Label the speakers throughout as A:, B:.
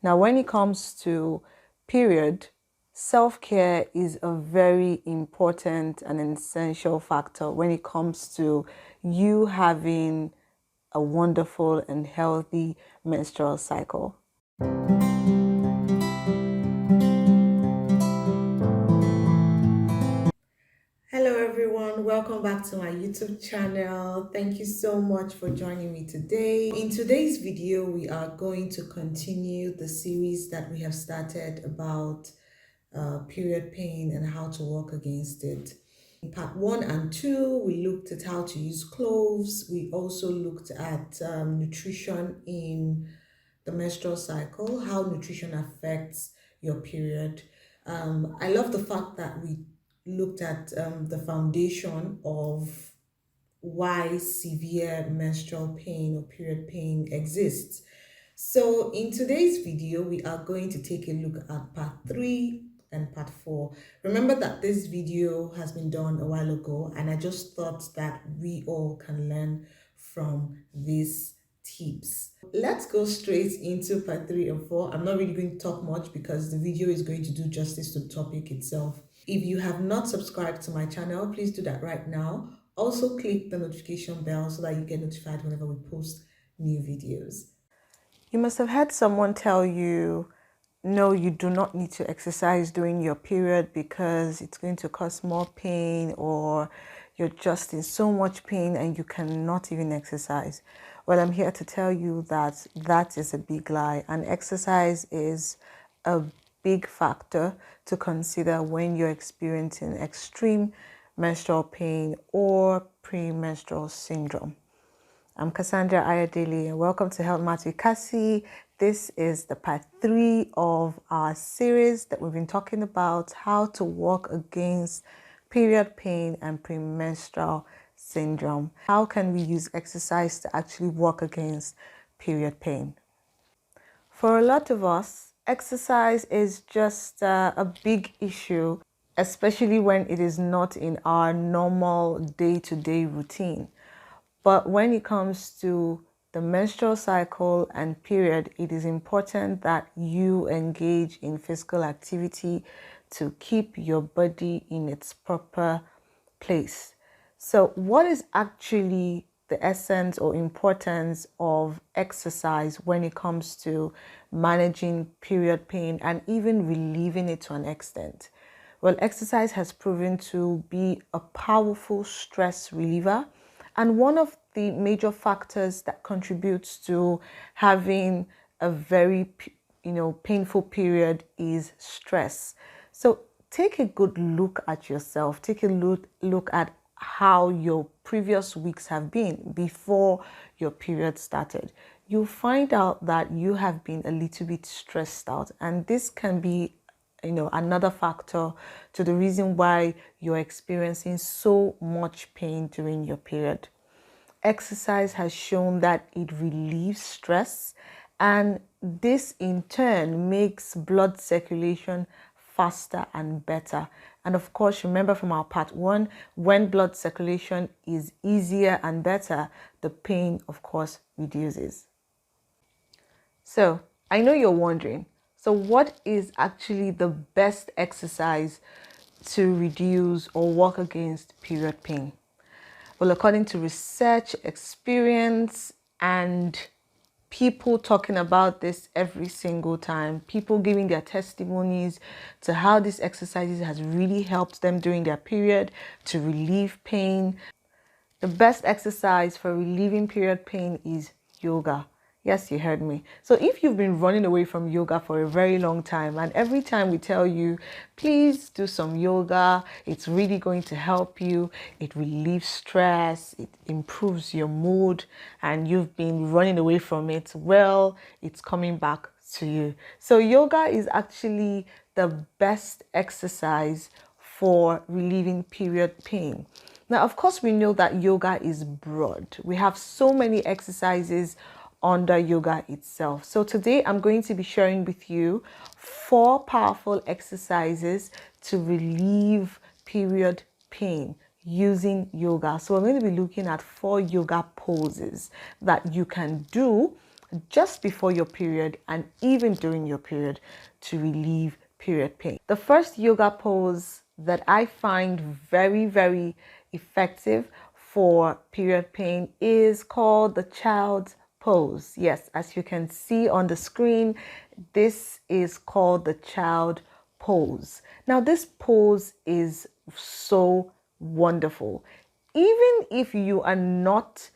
A: Now, when it comes to period, self-care is a very important and essential factor when it comes to you having a wonderful and healthy menstrual cycle. Hello everyone, welcome back to my YouTube channel. Thank you so much for joining me today. In today's video, we are going to continue the series that we have started about period pain and how to work against it. In part 1 and 2, we looked at how to use cloves. We also looked at nutrition in the menstrual cycle, how nutrition affects your period. I love the fact that we looked at the foundation of why severe menstrual pain or period pain exists. So in today's video, we are going to take a look at part 3 and part 4. Remember that this video has been done a while ago, and I just thought that we all can learn from these tips. Let's go straight into part 3 and 4. I'm not really going to talk much because the video is going to do justice to the topic itself. If you have not subscribed to my channel, please do that right now. Also click the notification bell so that you get notified whenever we post new videos. You must have had someone tell you, no, you do not need to exercise during your period because it's going to cause more pain, or you're just in so much pain and you cannot even exercise. Well, I'm here to tell you that that is a big lie, and exercise is a big factor to consider when you're experiencing extreme menstrual pain or premenstrual syndrome. I'm Cassandra Ayadele, and welcome to Health Matters with Cassie. This is the part 3 of our series that we've been talking about how to work against period pain and premenstrual syndrome. How can we use exercise to actually work against period pain? For a lot of us, exercise is just a big issue, especially when it is not in our normal day-to-day routine. But when it comes to the menstrual cycle and period, it is important that you engage in physical activity to keep your body in its proper place. So what is actually the essence or importance of exercise when it comes to managing period pain and even relieving it to an extent? Well, exercise has proven to be a powerful stress reliever, and one of the major factors that contributes to having a very, painful period is stress. So take a good look at yourself. Take a look at how your previous weeks have been before your period started. You'll find out that you have been a little bit stressed out, and this can be another factor to the reason why you're experiencing so much pain during your period. Exercise has shown that it relieves stress, and this in turn makes blood circulation faster and better. And of course, remember from our part 1, when blood circulation is easier and better, the pain of course reduces. So I know you're wondering, so what is actually the best exercise to reduce or work against period pain? Well, according to research, experience, and people talking about this every single time, people giving their testimonies to how these exercises has really helped them during their period to relieve pain. The best exercise for relieving period pain is yoga. Yes, you heard me. So if you've been running away from yoga for a very long time, and every time we tell you, please do some yoga, it's really going to help you, it relieves stress, it improves your mood, and you've been running away from it, well, it's coming back to you. So yoga is actually the best exercise for relieving period pain. Now, of course, we know that yoga is broad. We have so many exercises under yoga itself. So today I'm going to be sharing with you 4 powerful exercises to relieve period pain using yoga. So we're going to be looking at 4 yoga poses that you can do just before your period and even during your period to relieve period pain. The first yoga pose that I find very, very effective for period pain is called the child's pose. Yes, as you can see on the screen, this is called the child pose. Now, this pose is so wonderful. Even if you are not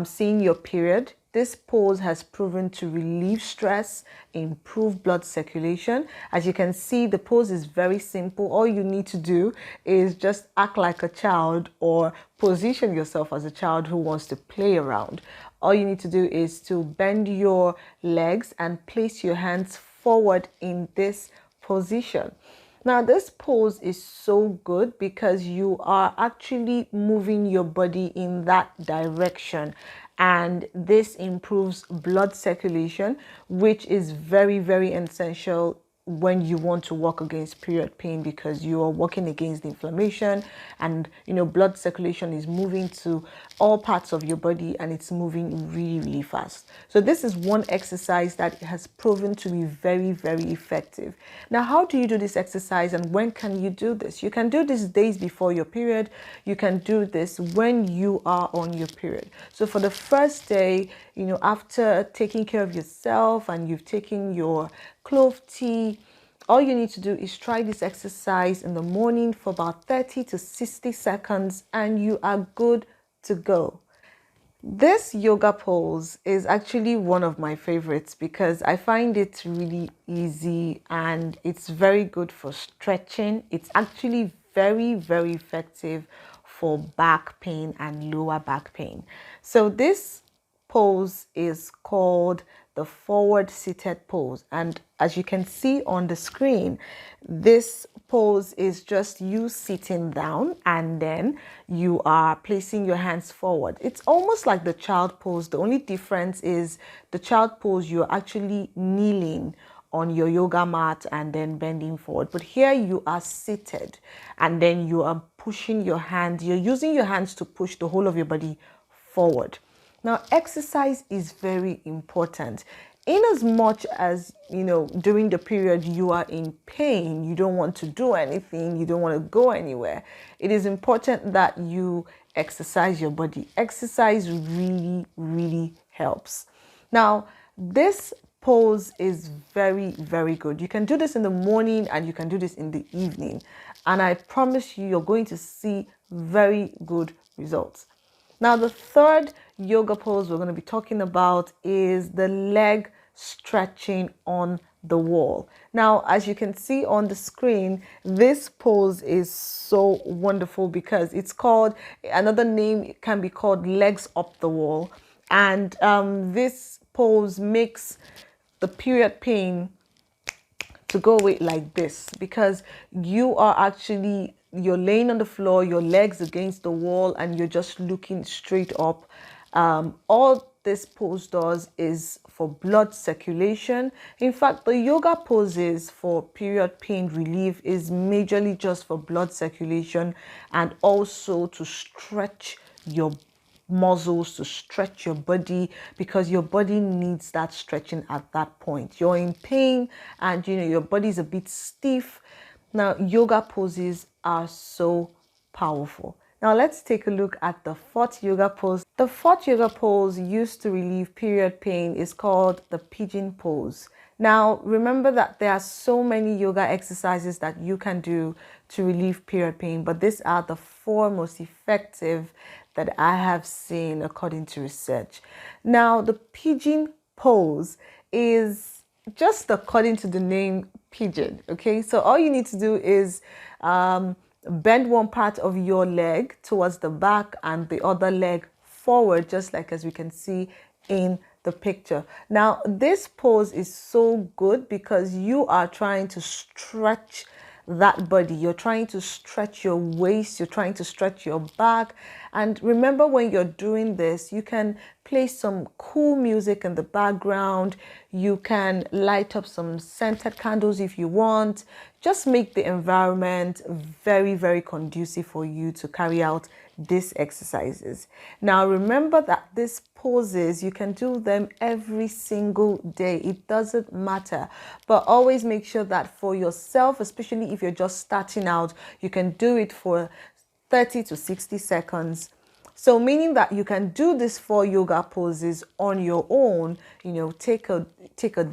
A: seeing your period, this pose has proven to relieve stress, improve blood circulation. As you can see, the pose is very simple. All you need to do is just act like a child or position yourself as a child who wants to play around. All you need to do is to bend your legs and place your hands forward in this position. Now, this pose is so good because you are actually moving your body in that direction, and this improves blood circulation, which is very, very essential when you want to work against period pain, because you are working against the inflammation, and blood circulation is moving to all parts of your body and it's moving really, really fast. So this is one exercise that has proven to be very, very effective. Now, how do you do this exercise and when can you do this? You can do this days before your period. You can do this when you are on your period. So for the first day, after taking care of yourself and you've taken your clove tea, all you need to do is try this exercise in the morning for about 30 to 60 seconds and you are good to go. This yoga pose is actually one of my favorites because I find it really easy and it's very good for stretching. It's actually very, very effective for back pain and lower back pain. So this pose is called the forward seated pose, and as you can see on the screen, this pose is just you sitting down and then you are placing your hands forward. It's almost like the child pose. The only difference is the child pose, you're actually kneeling on your yoga mat and then bending forward, but here you are seated and then you are pushing your hands, you're using your hands to push the whole of your body forward. Now, exercise is very important. In as much as, during the period you are in pain, you don't want to do anything, you don't want to go anywhere, it is important that you exercise your body. Exercise really, really helps. Now, this pose is very, very good. You can do this in the morning and you can do this in the evening. And I promise you, you're going to see very good results. Now, the third yoga pose we're going to be talking about is the leg stretching on the wall. Now, as you can see on the screen, this pose is so wonderful because it's called, another name can be called legs up the wall. And this pose makes the period pain to go away like this, because you're laying on the floor, your legs against the wall, and you're just looking straight up. All this pose does is for blood circulation. In fact, the yoga poses for period pain relief is majorly just for blood circulation and also to stretch your muscles, to stretch your body, because your body needs that stretching at that point. You're in pain and your body's a bit stiff. Now, yoga poses are so powerful. Now, let's take a look at the fourth yoga pose. The fourth yoga pose used to relieve period pain is called the Pigeon Pose. Now, remember that there are so many yoga exercises that you can do to relieve period pain, but these are the four most effective that I have seen according to research. Now, the Pigeon Pose is just according to the name pigeon, okay? So all you need to do is bend one part of your leg towards the back and the other leg forward, just like as we can see in the picture. Now, this pose is so good because you are trying to stretch that body. You're trying to stretch your waist, you're trying to stretch your back. And remember, when you're doing this, you can play some cool music in the background. You can light up some scented candles if you want. Just make the environment very, very conducive for you to carry out these exercises. Now, remember that these poses, you can do them every single day. It doesn't matter, but always make sure that for yourself, especially if you're just starting out, you can do it for 30 to 60 seconds. So meaning that you can do this 4 yoga poses on your own, take a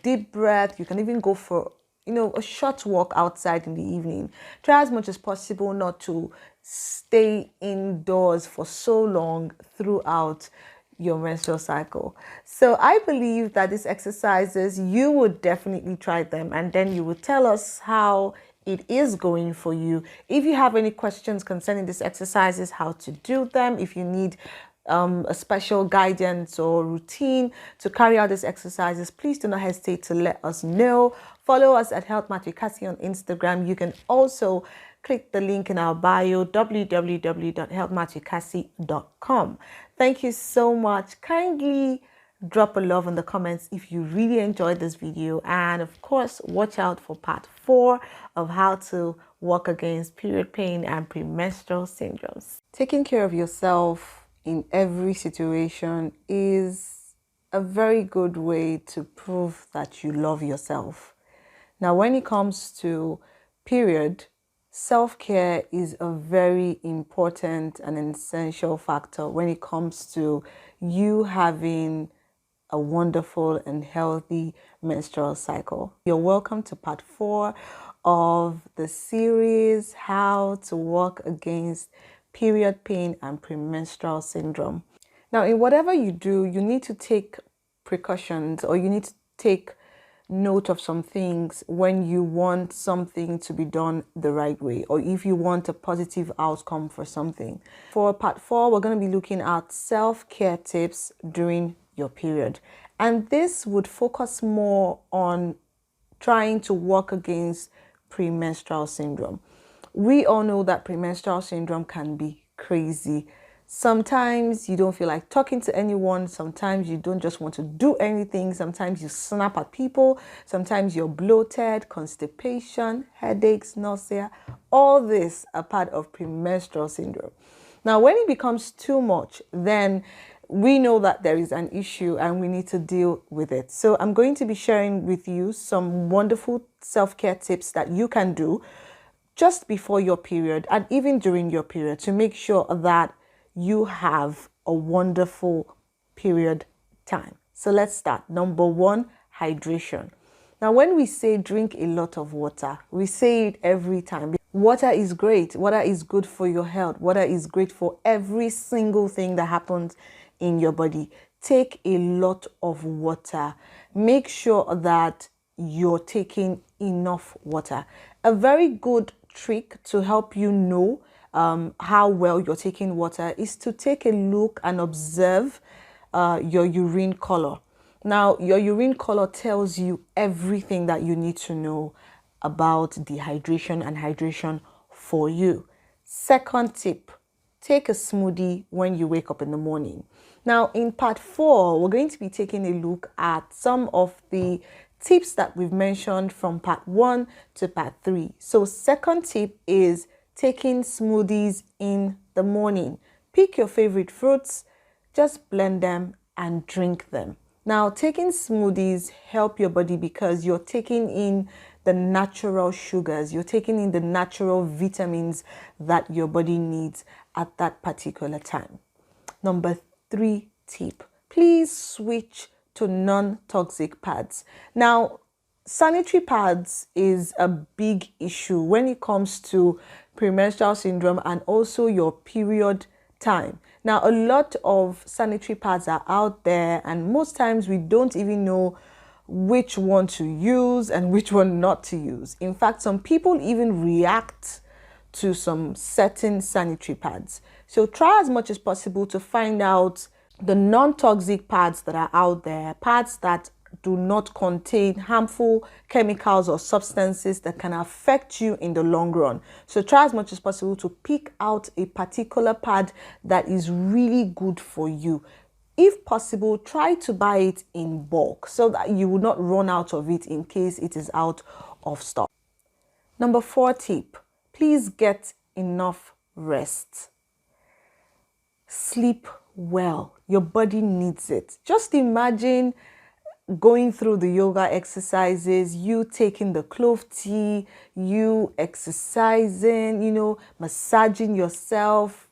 A: deep breath. You can even go for, a short walk outside in the evening. Try as much as possible not to stay indoors for so long throughout your menstrual cycle. So I believe that these exercises, you would definitely try them, and then you will tell us how it is going for you. If you have any questions concerning these exercises, how to do them, if you need a special guidance or routine to carry out these exercises, please do not hesitate to let us know. Follow us at Health Math with Cassie on Instagram. You can also click the link in our bio, www.healthmathwithcassie.com. Thank you so much. Kindly drop a love in the comments if you really enjoyed this video, and of course watch out for part 4 of how to work against period pain and premenstrual syndromes. Taking care of yourself in every situation is a very good way to prove that you love yourself. Now, when it comes to period, self-care is a very important and essential factor when it comes to you having a wonderful and healthy menstrual cycle. You're welcome to part 4 of the series, How to Work Against Period Pain and Premenstrual Syndrome. Now, in whatever you do, you need to take precautions, or you need to take note of some things when you want something to be done the right way, or if you want a positive outcome for something. For part 4, we're going to be looking at self-care tips during your period, and this would focus more on trying to work against premenstrual syndrome. We all know that premenstrual syndrome can be crazy. Sometimes you don't feel like talking to anyone. Sometimes you don't just want to do anything. Sometimes you snap at people. Sometimes you're bloated, constipation, headaches, nausea. All this are part of premenstrual syndrome. Now, when it becomes too much, then we know that there is an issue and we need to deal with it. So I'm going to be sharing with you some wonderful self-care tips that you can do just before your period and even during your period to make sure that you have a wonderful period time. So let's start. Number 1, hydration. Now, when we say drink a lot of water, we say it every time. Water is great. Water is good for your health. Water is great for every single thing that happens in your body. Take a lot of water. Make sure that you're taking enough water. A very good trick to help you know how well you're taking water is to take a look and observe your urine color. Now, your urine color tells you everything that you need to know about dehydration and hydration for you. Second tip, take a smoothie when you wake up in the morning. Now, in part 4, we're going to be taking a look at some of the tips that we've mentioned from part 1 to part 3. So second tip is taking smoothies in the morning. Pick your favorite fruits, just blend them and drink them. Now, taking smoothies help your body because you're taking in the natural sugars, you're taking in the natural vitamins that your body needs at that particular time. Number 3 tip, please switch to non-toxic pads. Now, sanitary pads is a big issue when it comes to premenstrual syndrome and also your period time. Now, a lot of sanitary pads are out there, and most times we don't even know which one to use and which one not to use. In fact, some people even react to some certain sanitary pads. So try as much as possible to find out the non-toxic pads that are out there, pads that do not contain harmful chemicals or substances that can affect you in the long run. So try as much as possible to pick out a particular pad that is really good for you. If possible, try to buy it in bulk so that you will not run out of it in case it is out of stock. Number 4 tip, please get enough rest. Sleep well. Your body needs it. Just imagine going through the yoga exercises, you taking the clove tea, you exercising, massaging yourself.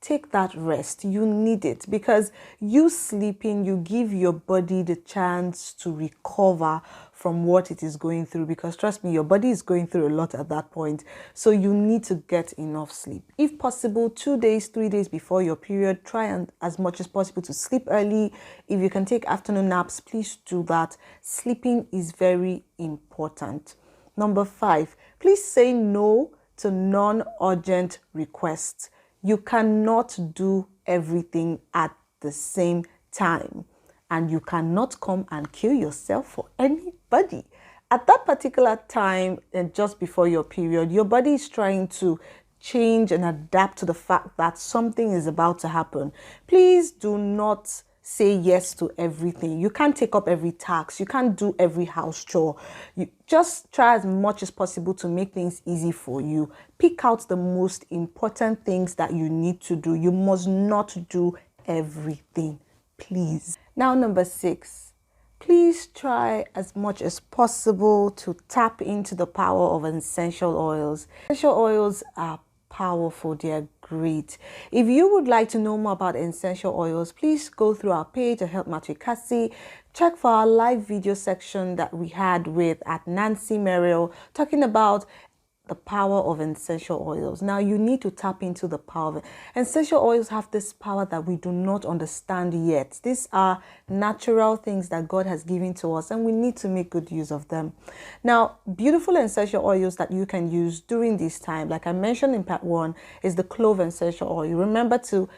A: Take that rest. You need it, because you sleeping, you give your body the chance to recover from what it is going through, because trust me, your body is going through a lot at that point. So you need to get enough sleep. If possible, 2 days, 3 days before your period, try and as much as possible to sleep early. If you can take afternoon naps, please do that. Sleeping is very important. Number 5, please say no to non-urgent requests. You cannot do everything at the same time, and you cannot come and kill yourself for anybody. At that particular time and just before your period, your body is trying to change and adapt to the fact that something is about to happen. Please do not say yes to everything. You can't take up every task. You can't do every house chore. You just try as much as possible to make things easy for you. Pick out the most important things that you need to do. You must not do everything, please. Now, number 6, please try as much as possible to tap into the power of essential oils. Essential oils are powerful. They are great. If you would like to know more about essential oils, please go through our page at Health Match with Cassie. Check for our live video section that we had with at Nancy Merrill, talking about the power of essential oils. Now you need to tap into the power of it. Essential oils have this power that we do not understand yet. These are natural things that God has given to us, and we need to make good use of them. Now, beautiful essential oils that you can use during this time, like I mentioned in part 1, is the clove essential oil. Remember to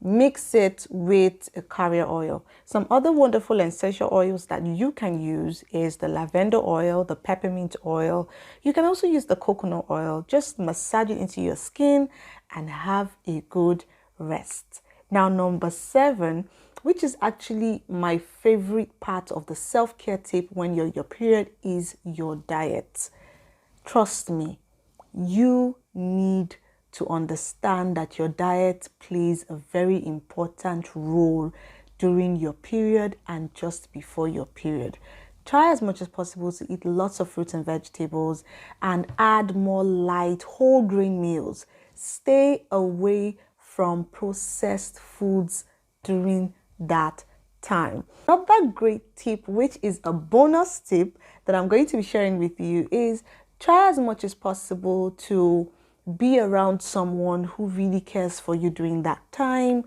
A: mix it with a carrier oil. Some other wonderful essential oils that you can use is the lavender oil, the peppermint oil. You can also use the coconut oil. Just massage it into your skin and have a good rest. Now, number 7, which is actually my favorite part of the self-care tip when you're your period, is your diet. Trust me, you need to understand that your diet plays a very important role during your period and just before your period. Try as much as possible to eat lots of fruits and vegetables and add more light whole grain meals. Stay away from processed foods during that time. Another great tip, which is a bonus tip that I'm going to be sharing with you, is try as much as possible to be around someone who really cares for you during that time.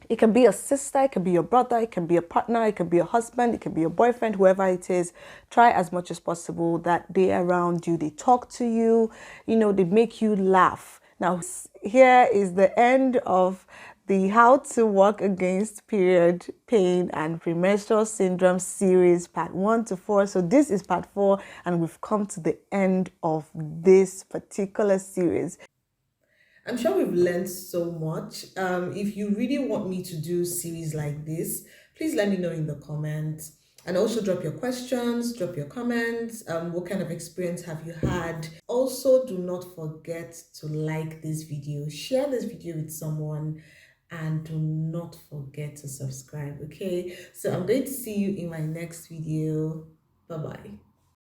A: It can be a sister, it can be your brother, it can be a partner, it can be a husband, it can be a boyfriend, whoever it is. Try as much as possible that they're around you, they talk to you, they make you laugh. Now, here is the end of the How to Work Against Period Pain and Premenstrual Syndrome series, part 1 to 4. So this is part 4, and we've come to the end of this particular series. I'm sure we've learned so much. If you really want me to do series like this, please let me know in the comments. And also drop your questions, drop your comments. What kind of experience have you had? Also, do not forget to like this video, share this video with someone, and do not forget to subscribe. Okay, so I'm going to see you in my next video. Bye bye.